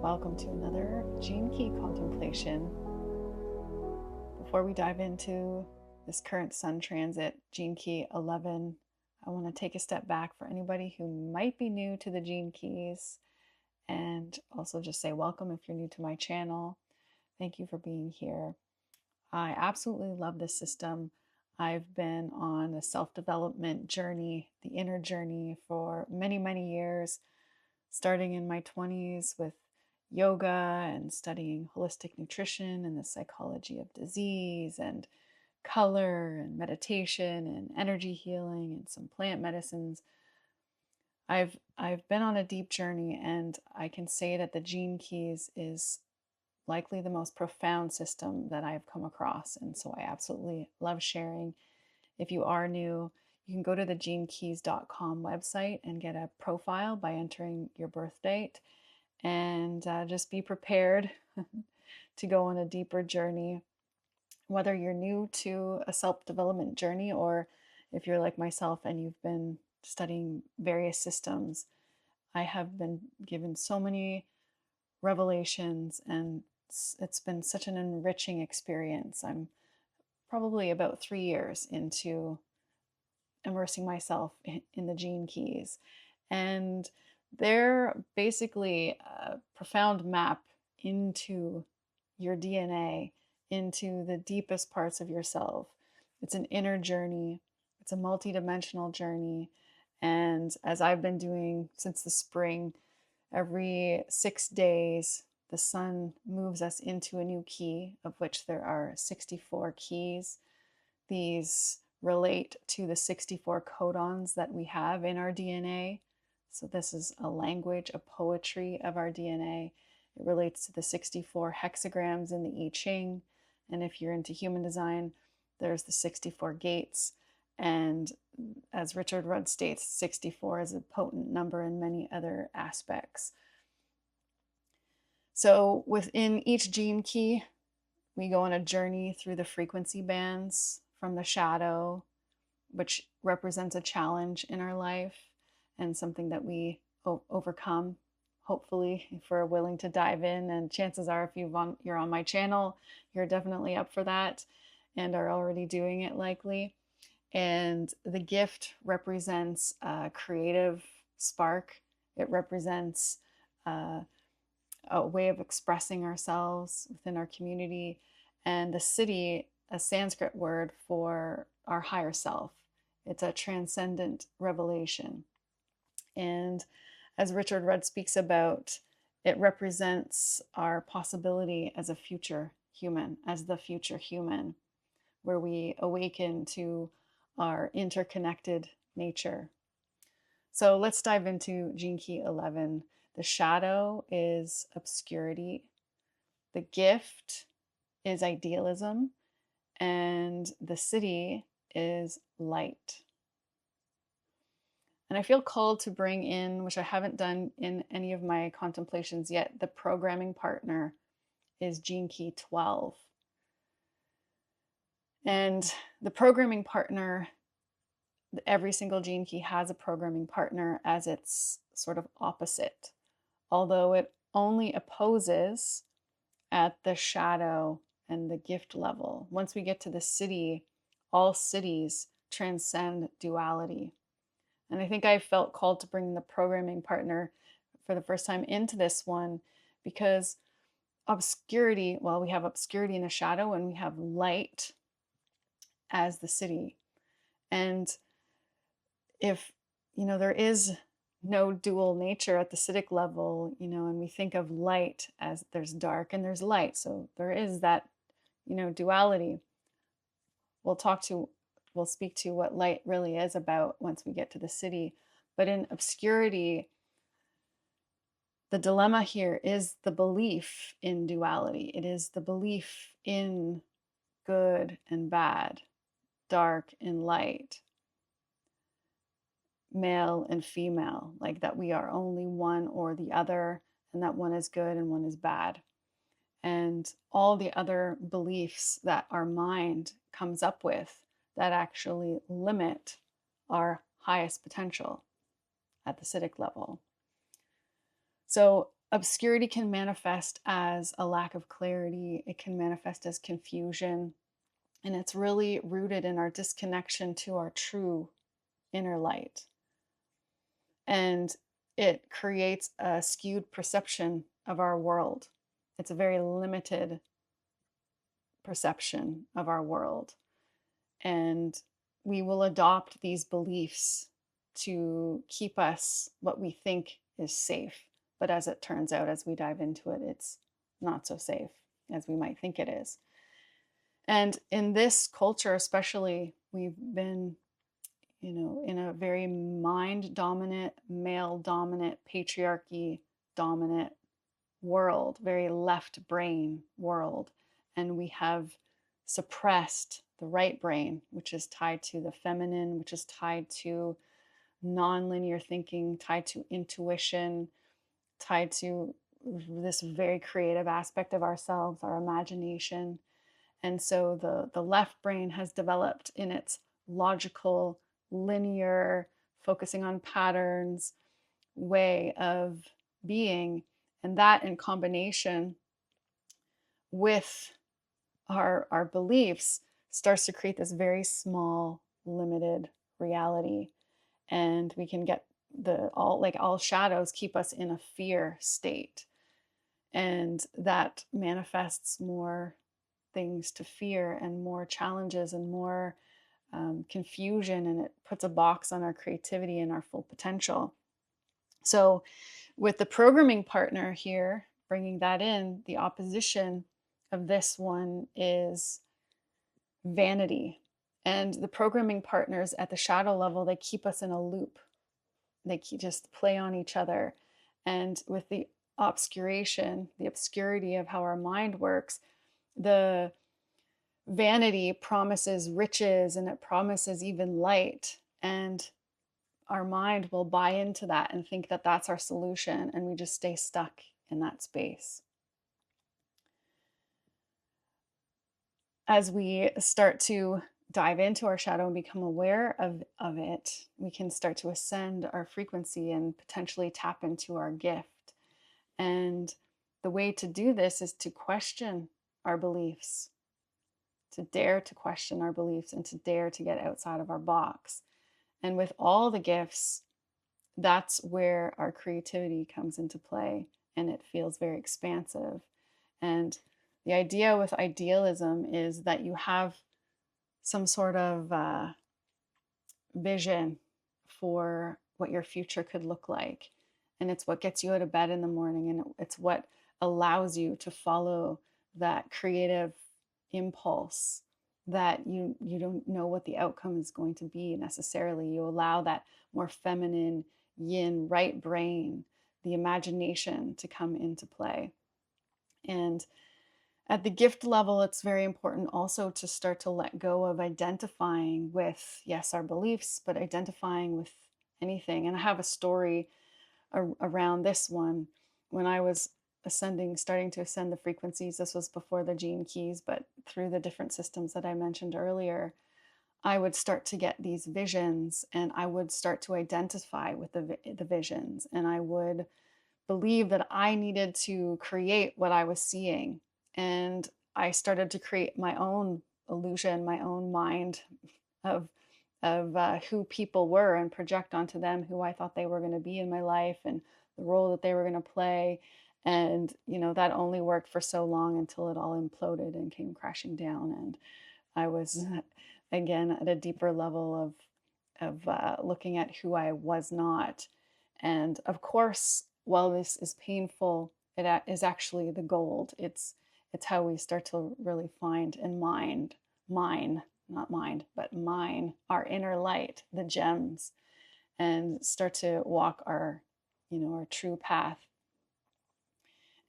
welcome to another Gene Key contemplation. Before we dive into this current sun transit, Gene Key 11, I want to take a step back for anybody who might be new to the Gene Keys, and also just say welcome if you're new to my channel. Thank you for being here. I absolutely love this system. I've been on a self-development journey, the inner journey, for many, many years, starting in my 20s with yoga and studying holistic nutrition and the psychology of disease and color and meditation and energy healing and some plant medicines. I've been on a deep journey, and I can say that the Gene Keys is likely the most profound system that I've come across, and so I absolutely love sharing. If you are new, you can go to the genekeys.com website and get a profile by entering your birth date, and just be prepared to go on a deeper journey. Whether you're new to a self-development journey, or if you're like myself and you've been studying various systems, I have been given so many revelations, and it's been such an enriching experience. I'm probably about 3 years into immersing myself in the Gene Keys, and they're basically a profound map into your DNA, into the deepest parts of yourself. It's an inner journey. It's a multidimensional journey. And as I've been doing since the spring, every 6 days, the sun moves us into a new key, of which there are 64 keys. These relate to the 64 codons that we have in our DNA. So this is a language, a poetry of our DNA. It relates to the 64 hexagrams in the I Ching. And if you're into human design, there's the 64 gates. And as Richard Rudd states, 64 is a potent number in many other aspects. So within each gene key, we go on a journey through the frequency bands from the shadow, which represents a challenge in our life and something that we overcome, hopefully, if we're willing to dive in. And chances are, if you're on my channel, you're definitely up for that and are already doing it likely. And the gift represents a creative spark. It represents a way of expressing ourselves within our community. And the siddhi, a Sanskrit word for our higher self. It's a transcendent revelation. And as Richard Rudd speaks about, it represents our possibility as a future human, as the future human, where we awaken to our interconnected nature. So let's dive into Gene Key 11. The shadow is obscurity. The gift is idealism. And the siddhi is light. And I feel called to bring in, which I haven't done in any of my contemplations yet, the programming partner is Gene Key 12. And the programming partner, every single Gene Key has a programming partner as its sort of opposite, although it only opposes at the shadow and the gift level. Once we get to the siddhi, all siddhis transcend duality. And I think I felt called to bring the programming partner for the first time into this one, because obscurity, well, we have obscurity in the shadow and we have light as the siddhi. And if, there is no dual nature at the siddhic level, and we think of light as there's dark and there's light. So there is that, duality. We'll speak to what light really is about once we get to the siddhi. But in obscurity, the dilemma here is the belief in duality. It is the belief in good and bad, dark and light, male and female, like that we are only one or the other, and that one is good and one is bad. And all the other beliefs that our mind comes up with that actually limit our highest potential at the siddhic level. So Obscurity can manifest as a lack of clarity, it can manifest as confusion, and it's really rooted in our disconnection to our true inner light. And it creates a skewed perception of our world. It's a very limited perception of our world. And we will adopt these beliefs to keep us what we think is safe. But as it turns out, as we dive into it, it's not so safe as we might think it is. And in this culture, especially, we've been, in a very mind dominant, male dominant, patriarchy dominant world, very left brain world. And we have suppressed the right brain, which is tied to the feminine, which is tied to nonlinear thinking, tied to intuition, tied to this very creative aspect of ourselves, our imagination. And so the left brain has developed in its logical, linear, focusing on patterns way of being. And that in combination with our beliefs starts to create this very small, limited reality. And we can get all shadows keep us in a fear state. And that manifests more things to fear and more challenges and more confusion, and it puts a box on our creativity and our full potential. So with the programming partner here, bringing that in, the opposition of this one is vanity. And the programming partners at the shadow level, they keep us in a loop. They just play on each other. And with the obscuration, the obscurity of how our mind works, the vanity promises riches and it promises even light. And our mind will buy into that and think that that's our solution. And we just stay stuck in that space. As we start to dive into our shadow and become aware of it, we can start to ascend our frequency and potentially tap into our gift. And the way to do this is to question our beliefs, to dare to question our beliefs and to dare to get outside of our box. And with all the gifts, that's where our creativity comes into play, and it feels very expansive. And the idea with idealism is that you have some sort of vision for what your future could look like. And it's what gets you out of bed in the morning, and it's what allows you to follow that creative impulse that you don't know what the outcome is going to be necessarily. You allow that more feminine yin right brain, the imagination, to come into play. And at the gift level, it's very important also to start to let go of identifying with, yes, our beliefs, but identifying with anything. And I have a story around this one. When I was starting to ascend the frequencies, this was before the gene keys, but through the different systems that I mentioned earlier, I would start to get these visions, and I would start to identify with the visions, and I would believe that I needed to create what I was seeing. And I started to create my own illusion, my own mind of who people were, and project onto them who I thought they were going to be in my life and the role that they were going to play. And that only worked for so long until it all imploded and came crashing down. And I was again at a deeper level of looking at who I was not. And of course, while this is painful, it is actually the gold. It's how we start to really find and mine, not mind, but mine our inner light, the gems, and start to walk our true path.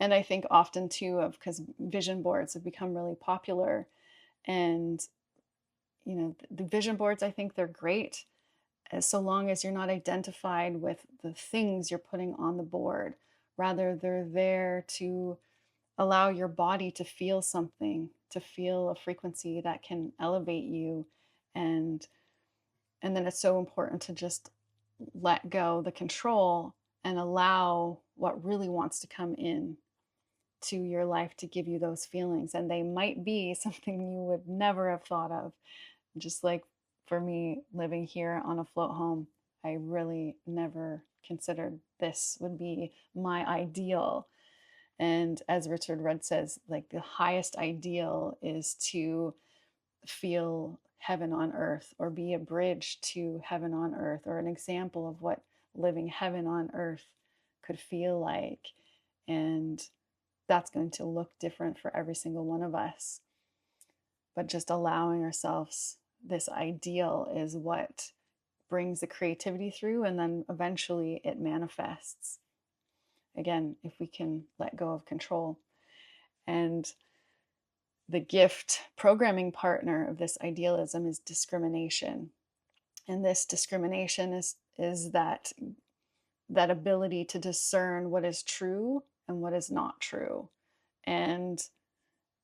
And I think often too, because vision boards have become really popular, and the vision boards, I think they're great so long as you're not identified with the things you're putting on the board. Rather, they're there to allow your body to feel something, to feel a frequency that can elevate you. And then it's so important to just let go the control and allow what really wants to come in to your life to give you those feelings. And they might be something you would never have thought of. Just like for me living here on a float home, I really never considered this would be my ideal. And as Richard Rudd says, like the highest ideal is to feel heaven on earth, or be a bridge to heaven on earth, or an example of what living heaven on earth could feel like. And that's going to look different for every single one of us. But just allowing ourselves this ideal is what brings the creativity through, and then eventually it manifests. Again, if we can let go of control. And the gift programming partner of this idealism is discrimination. And this discrimination is that ability to discern what is true and what is not true. And,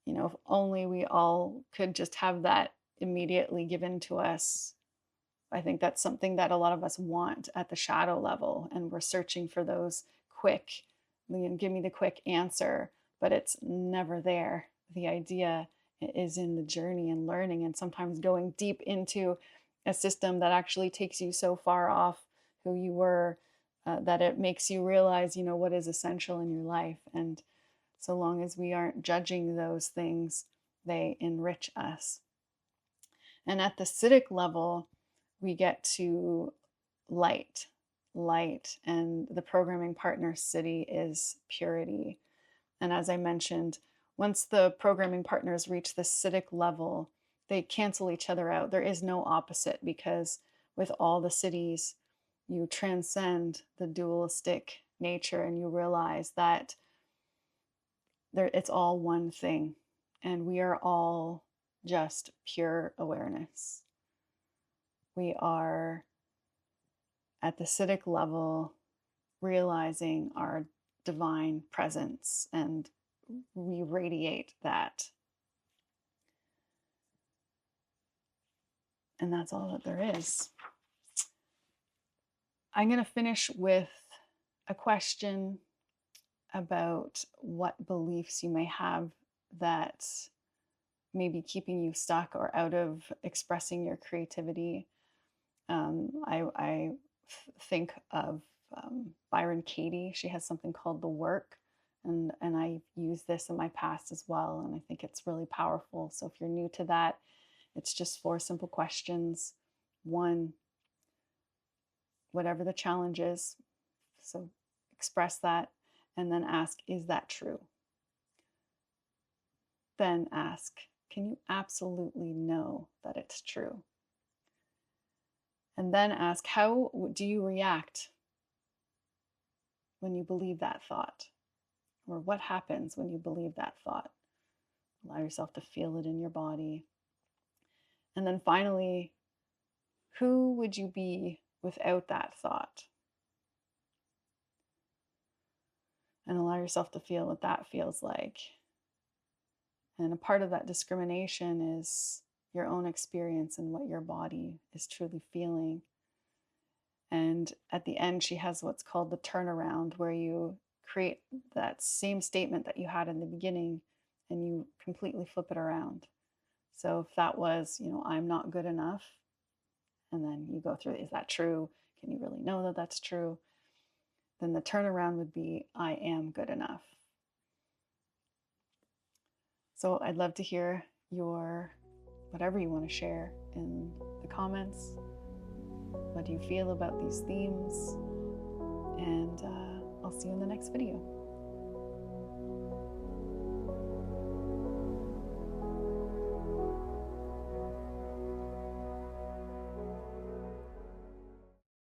you know, if only we all could just have that immediately given to us. I think that's something that a lot of us want at the shadow level, and we're searching for those quick, give me the quick answer, but it's never there. The idea is in the journey and learning, and sometimes going deep into a system that actually takes you so far off who you were that it makes you realize, you know, what is essential in your life. And so long as we aren't judging those things, they enrich us. And at the Siddhic level, we get to light, and the programming partner Siddhi is purity. And as I mentioned, once the programming partners reach the Siddhic level, they cancel each other out. There is no opposite, because with all the Siddhis, you transcend the dualistic nature, and you realize that it's all one thing, and we are all just pure awareness. We are at the Siddhic level realizing our divine presence, and we radiate that. And that's all that there is. I'm going to finish with a question about what beliefs you may have that may be keeping you stuck or out of expressing your creativity. I think of Byron Katie. She has something called The Work, and I use this in my past as well, and I think it's really powerful. So if you're new to that, it's just 4 simple questions. 1, whatever the challenge is, so express that, and then ask, is that true? Then ask, can you absolutely know that it's true? And then ask, how do you react when you believe that thought? Or what happens when you believe that thought? Allow yourself to feel it in your body. And then finally, who would you be without that thought? And allow yourself to feel what that feels like. And a part of that discrimination is your own experience and what your body is truly feeling. And at the end, she has what's called the turnaround, where you create that same statement that you had in the beginning and you completely flip it around. So if that was, you know, I'm not good enough, and then you go through, is that true? Can you really know that that's true? Then the turnaround would be, I am good enough. So I'd love to hear your whatever you want to share in the comments. What do you feel about these themes? And I'll see you in the next video.